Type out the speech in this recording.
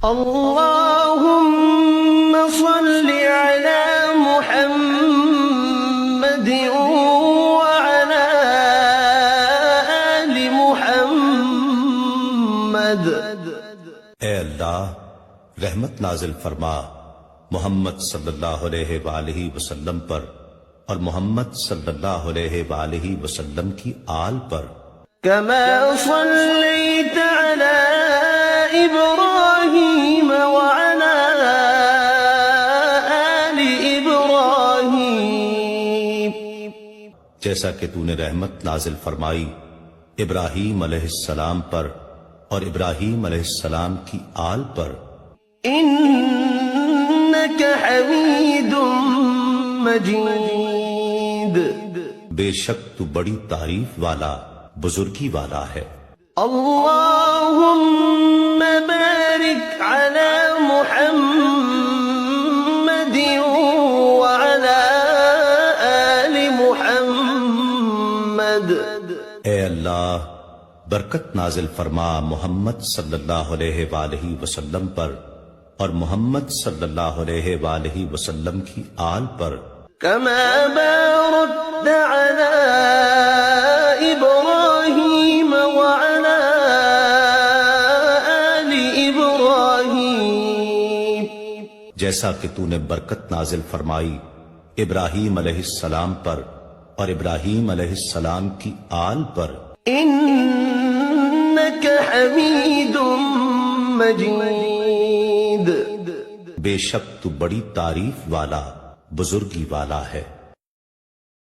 اللهم صل على محمد وعلى آل محمد۔ اے اللہ رحمت نازل فرما محمد صلی اللہ علیہ وآلہ وسلم پر اور محمد صلی اللہ علیہ وآلہ وسلم کی آل پر۔ كما صليت على إبراهيم وعلى آل إبراهيم، جیسا کہ تو نے رحمت نازل فرمائی ابراہیم علیہ السلام پر اور ابراہیم علیہ السلام کی آل پر۔ إنك حميد مجيد، بے شک تو بڑی تعریف والا بزرگی والا ہے۔ اللهم بارك على محمد وعلى آل محمد۔ اے اللہ برکت نازل فرما محمد صلی اللہ علیہ وآلہ وسلم پر اور محمد صلی اللہ علیہ وآلہ وسلم کی آل پر۔ كما باركت على إبراهيم وعلى آل إبراهيم، جیسا کہ تو نے برکت نازل فرمائی ابراہیم علیہ السلام پر اور ابراہیم علیہ السلام کی آل پر۔ إنك حميد مجيد، بے شک تو بڑی تعریف والا بزرگی والا ہے۔